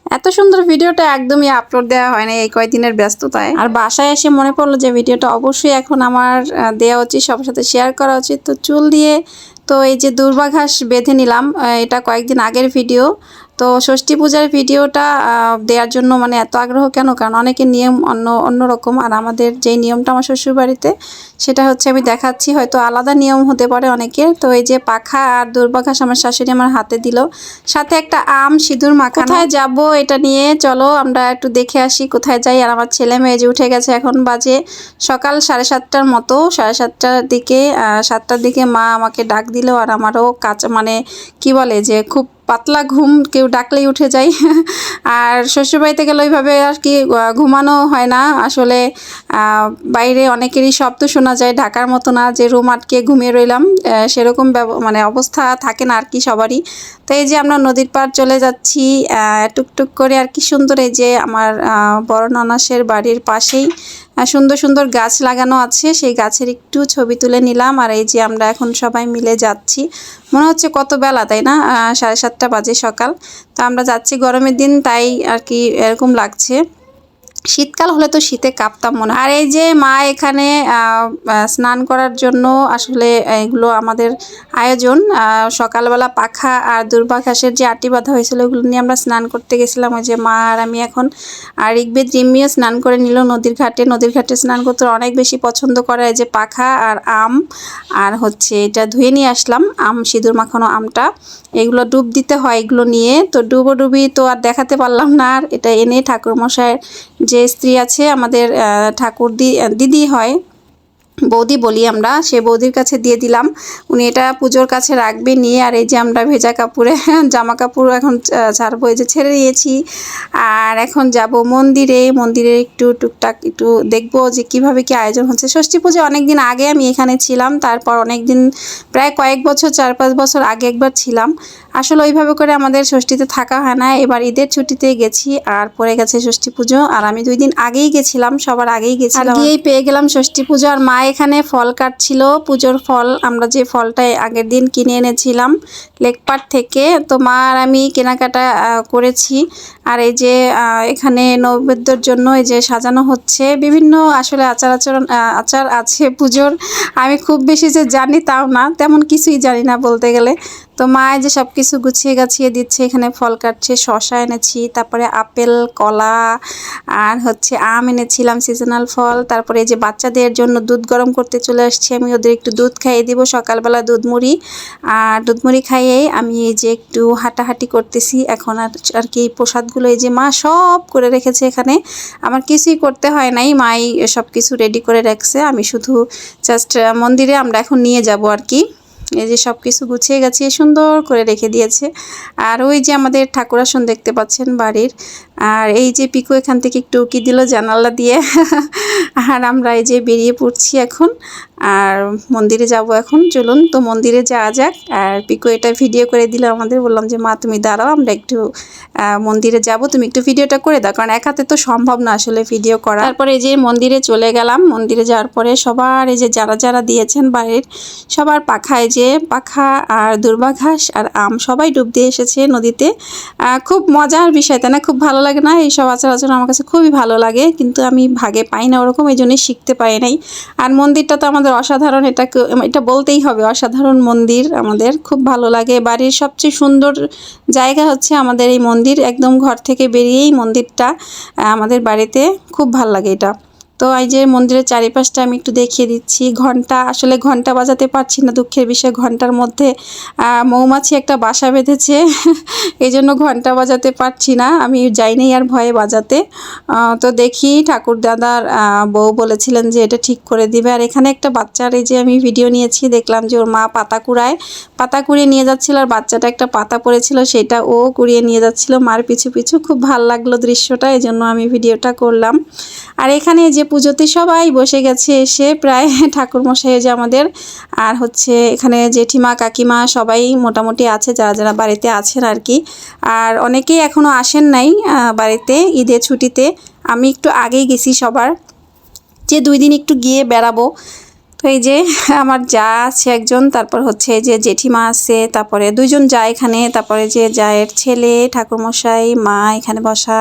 এত সুন্দর ভিডিওটা একদমই আপলোড দেওয়া হয় না এই কয়েকদিনের ব্যস্ততায়। আর বাসায় এসে মনে পড়লো যে ভিডিওটা অবশ্যই এখন আমার দেওয়া উচিত, সবার সাথে শেয়ার করা উচিত। তো চুল দিয়ে তো এই যে দুর্বা ঘাস বেঁধে নিলাম, এটা কয়েকদিন আগের ভিডিও। তো ষষ্ঠী পূজার ভিডিওটা দেওয়ার জন্য মানে এত আগ্রহ কেন, কারণ অনেকের নিয়ম অন্যরকম। আর আমাদের যেই নিয়মটা আমার শ্বশুরবাড়িতে, সেটা হচ্ছে আমি দেখাচ্ছি, হয়তো আলাদা নিয়ম হতে পারে অনেকের। তো এই যে পাখা আর দুর্বা ঘাস আমার শাশুড়ি আমার হাতে দিল, সাথে একটা আম সিঁদুর মাখা। কোথায় যাব এটা নিয়ে, চলো আমরা একটু দেখে আসি কোথায় যাই। আর আমার ছেলে মেয়ে যে উঠে গেছে, এখন বাজে সকাল 7:30টার মতো। 7:30টার দিকে 7টার দিকে মা আমাকে ডাক দিল। আর আমারও কাঁচা মানে কি বলে যে খুব পাতলা ঘুম, কেউ ডাকলেই উঠে যাই। আর শ্বশুরবাড়িতে গেলে ওইভাবে আর কি ঘুমানো হয় না আসলে। বাইরে অনেকেরই শব্দ শোনা যায়, ঢাকার মতো না যে রুম আটকে ঘুমিয়ে রইলাম, সেরকম মানে অবস্থা থাকে না আর কি সবারই। তো এই যে আমরা নদীর পাড় চলে যাচ্ছি টুকটুক করে। আর কি সুন্দর, এই যে আমার বড় ননাসের বাড়ির পাশেই সুন্দর সুন্দর গাছ লাগানো আছে, সেই গাছের একটু ছবি তুলে নিলাম। আর এই যে আমরা এখন সবাই মিলে যাচ্ছি, মনে হচ্ছে কত বেলা তাই না, 7:30 বাজে সকাল। তো আমরা যাচ্ছি গরমের দিন, তাই আর কি এরকম লাগছে। শীতকাল হলে তো শীতে কাঁপতাম মনে। আর এই যে মা এখানে স্নান করার জন্য আসলে এগুলো আমাদের আয়োজন। সকালবেলা পাখা আর দুর্বা ঘাসের যে আটি বাঁধা হয়েছিল, ওগুলো নিয়ে আমরা স্নান করতে গেছিলাম। ওই যে মা আর আমি এখন। আর ঋগ্বেদ রিম্মিও স্নান করে নিল নদীর ঘাটে। নদীর ঘাটে স্নান করতে অনেক বেশি পছন্দ করে। এই যে পাখা আর আম আর হচ্ছে এটা ধুয়ে নিয়ে আসলাম, আম সিঁদুর মাখানো আমটা, এগুলো ডুব দিতে হয় এগুলো নিয়ে। তো ডুবি তো আর দেখাতে পারলাম না। আর এটা এনে ঠাকুরমশাইয়ের যে স্ত্রী আছে আমাদের, ঠাকুর দিদি হয়, বৌদি বলি আমরা, সে বৌদির কাছে দিয়ে দিলাম। উনি এটা পুজোর কাছে রাখবে নিয়ে। আর এই যে আমরা ভেজা কাপড়ে জামা কাপড় এখন ছাড়বো, এই যে ছেড়ে দিয়েছি। আর এখন যাব মন্দিরে একটু টুকটাক একটু দেখবো যে কিভাবে কি আয়োজন হচ্ছে। ষষ্ঠী পুজো অনেক দিন আগে আমি এখানে ছিলাম, তারপর অনেক দিন প্রায় কয়েক বছর 4-5 বছর আগে একবার ছিলাম। আসলে ওইভাবে করে আমাদের ষষ্ঠীতে থাকা হয় না, এবার ঈদের ছুটিতে গেছি। আর পরে গেছে ষষ্ঠী পুজো, আর আমি 2 দিন আগেই গেছিলাম, সবার আগেই গেছিলাম, গিয়েই পেয়ে গেলাম ষষ্ঠী পুজো। আর মা এখানে ফল কাটছিল, পুজোর ফল, আমরা যে ফলটা আগের দিন কিনে এনেছিলাম লেকপাট থেকে। তো মা আর আমি কেনাকাটা করেছি। আর এই যে এখানে নৈবেদ্যর জন্য এই যে সাজানো হচ্ছে বিভিন্ন আসলে আচার আছে পুজোর। আমি খুব বেশি যে জানি তাও না, তেমন কিছুই জানি না বলতে গেলে। তো মা যে সব কিছু গুছিয়ে গাছিয়ে দিচ্ছে, এখানে ফল কাটছে, শসা এনেছি, তারপরে আপেল, কলা, আর হচ্ছে আম এনেছিলাম সিজনাল ফল। তারপরে এই যে বাচ্চাদের জন্য দুধ গরম করতে চলে আসছি, আমি ওদের একটু দুধ খাইয়ে দিব সকালবেলা, দুধ মুড়ি। আর দুধ মুড়ি খাইয়ে আমি এই যে একটু হাঁটাহাঁটি করতেছি এখন। আর কি প্রসাদগুলো এই যে মা সব করে রেখেছে এখানে, আমার কিছুই করতে হয় নাই, মাই সব কিছু রেডি করে রাখছে। আমি শুধু জাস্ট মন্দিরে আমরা এখন নিয়ে যাব আর কি। এই যে সব কিছু গুছিয়ে গাছিয়ে সুন্দর করে রেখে দিয়েছে। আর ওই যে আমাদের ঠাকুর আসন দেখতে পাচ্ছেন বাড়ির। আর এই যে পিকু এখান থেকে একটু উকি দিল জানালা দিয়ে। আর আমরা এই যে বেরিয়ে পড়ছি এখন, আর মন্দিরে যাব এখন, চলুন তো মন্দিরে যাওয়া যাক। আর পিকু এটা ভিডিও করে দিল আমাদের, বললাম যে মা তুমি দাঁড়াও, আমরা একটু মন্দিরে যাব, তুমি একটু ভিডিওটা করে দাও, কারণ এক হাতে তো সম্ভব না আসলে ভিডিও করা। তারপরে এই যে মন্দিরে চলে গেলাম। মন্দিরে যাওয়ার পরে সবার এই যে যারা দিয়েছেন বাড়ির সবার পাখায়, যে পাখা আর দুর্বা ঘাস আর আম সবাই ডুব দিয়ে এসেছে নদীতে। খুব মজার বিষয় তাই না, খুব ভালো লাগে না এইসব আচার আমার কাছে খুবই ভালো লাগে, কিন্তু আমি ভাগে পাই না ওরকম, এই জন্যই শিখতে পারি নাই। আর মন্দিরটা তো আমাদের অসাধারণ, এটা বলতেই হবে, অসাধারণ মন্দির, আমাদের খুব ভালো লাগে। বাড়ির সবচেয়ে সুন্দর জায়গা হচ্ছে আমাদের এই মন্দির, একদম ঘর থেকে বেরিয়েই মন্দিরটা আমাদের বাড়িতে, খুব ভালো লাগে এটা। তো এই যে মন্দিরের চারিপাশটা আমি একটু দেখিয়ে দিচ্ছি। আসলে ঘন্টা বাজাতে পারছি না, দুঃখের বিষয়। ঘন্টার মধ্যে মৌমাছি একটা বাসা বেঁধেছে, এই জন্য ঘন্টা বাজাতে পারছি না, আমি যাইনি আর ভয়ে বাজাতে। তো দেখি ঠাকুর দাদার বউ বলেছিলেন যে এটা ঠিক করে দিবে। আর এখানে একটা বাচ্চার এই যে আমি ভিডিও নিয়েছি, দেখলাম যে ওর মা পাতা কুড়িয়ে নিয়ে যাচ্ছিল, আর বাচ্চাটা একটা পাতা পড়েছিল, সেটা ও কুড়িয়ে নিয়ে যাচ্ছিল মার পিছু পিছু। খুব ভালো লাগলো দৃশ্যটা, এই জন্য আমি ভিডিওটা করলাম। আর এখানে যে পুজোতে সবাই বসে গেছে এসে, প্রায় ঠাকুরমশাই যে আমাদের, আর হচ্ছে এখানে জেঠিমা কাকিমা সবাই মোটামুটি আছে, যারা বাড়িতে আছেন আর কি। আর অনেকেই এখনও আসেন নাই বাড়িতে ঈদের ছুটিতে, আমি একটু আগেই গেছি সবার, যে 2 দিন একটু গিয়ে বেড়াবো। তো এই যে আমার যা আছে একজন, তারপর হচ্ছে এই যে জেঠিমা আছে, তারপরে দুইজন যা এখানে, তারপরে যে জায়ের ছেলে, ঠাকুরমশাই, মা এখানে বসা,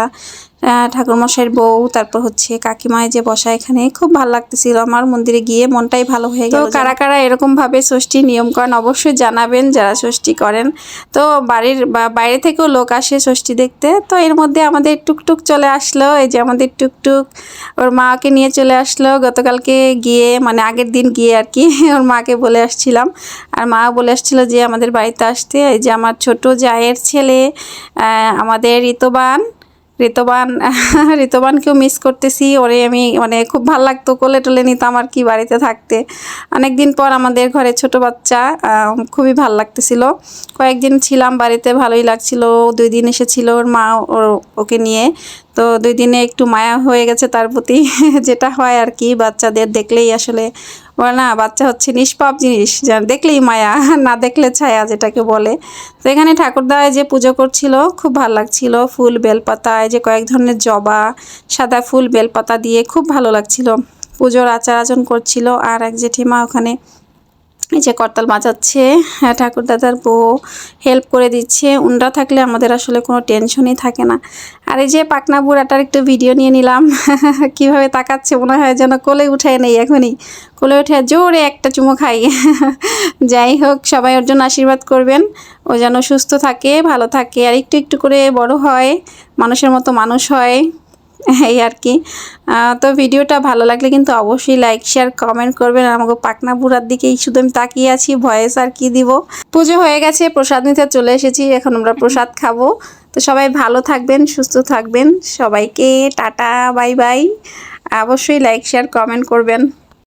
ঠাকুরমশাইয়ের বউ, তারপর হচ্ছে কাকিমায় যে বসা এখানে। খুব ভালো লাগতেছিল আমার, মন্দিরে গিয়ে মনটাই ভালো হয়ে গেল। তো কারা কারা এরকম ভাবে ষষ্ঠী নিয়ম করেন অবশ্যই জানাবেন যারা ষষ্ঠী করেন। তো বাড়ির বাইরে থেকেও লোক আসে ষষ্ঠী দেখতে। তো এর মধ্যে আমাদের টুকটুক চলে আসলো, এই যে আমাদের টুকটুক ওর মাকে নিয়ে চলে আসলো। গতকালকে গিয়ে মানে আগের দিন গিয়ে আর কি ওর মাকে বলে আসছিলাম, আর মা বলে আসছিল যে আমাদের বাড়িতে আসতে। এই যে আমার ছোট জায়ের ছেলে, আমাদের ঋতবানকেও মিস করতেছি। ওরে আমি মানে খুব ভালো লাগতো, কোলে টোলে নিতাম আর কি বাড়িতে থাকতে। অনেক দিন পর আমাদের ঘরে ছোট বাচ্চা, খুবই ভালো লাগতেছিল। কয়েকদিন ছিলাম বাড়িতে, ভালোই লাগছিল। 2 দিন এসেছিল ওর মা ওকে নিয়ে। তো 2 দিনে একটু মায়া হয়ে গেছে তার প্রতি যেটা হয় আর কি, বাচ্চাদের দেখলেই আসলে বলে না, বাচ্চা হচ্ছে নিষ্পাপ জিনিস, দেখলেই মায়া, না দেখলে ছায়া যেটাকে বলে। তো এখানে ঠাকুরদায় যে পুজো করছিল খুব ভালো লাগছিল, ফুল বেলপাতায় যে কয়েক ধরনের জবা, সাদা ফুল বেলপাতা দিয়ে খুব ভালো লাগছিল। পুজোর আচার আচরণ করছিল। আর এক জেঠিমা ওখানে এই যে করতাল বাজাচ্ছে, ঠাকুর দাদার বউ হেল্প করে দিচ্ছে। উনরা থাকলে আমাদের আসলে কোনো টেনশনই থাকে না। আর এই যে পাকনা বুড়াটার একটু ভিডিও নিয়ে নিলাম কিভাবে তাকাচ্ছে, মনে হয় যেন কোলে উঠায় নেই, এখনই কোলে উঠে জোরে একটা চুমো খাই। যাই হোক, সবাই ওর জন্য আশীর্বাদ করবেন, ও যেন সুস্থ থাকে, ভালো থাকে, আর একটু একটু করে বড় হয়, মানুষের মতো মানুষ হয়, এই আর কি। তো ভিডিওটা ভালো লাগলে কিন্তু অবশ্যই লাইক শেয়ার কমেন্ট করবেন। আর আমাকে পাকনা বুড়ার দিকেই শুধু আমি তাকিয়ে আছি, ভয়েস আর কি দিব। পুজো হয়ে গেছে, প্রসাদ নিতে চলে এসেছি, এখন আমরা প্রসাদ খাবো। তো সবাই ভালো থাকবেন, সুস্থ থাকবেন, সবাইকে টাটা বাই বাই। অবশ্যই লাইক শেয়ার কমেন্ট করবেন।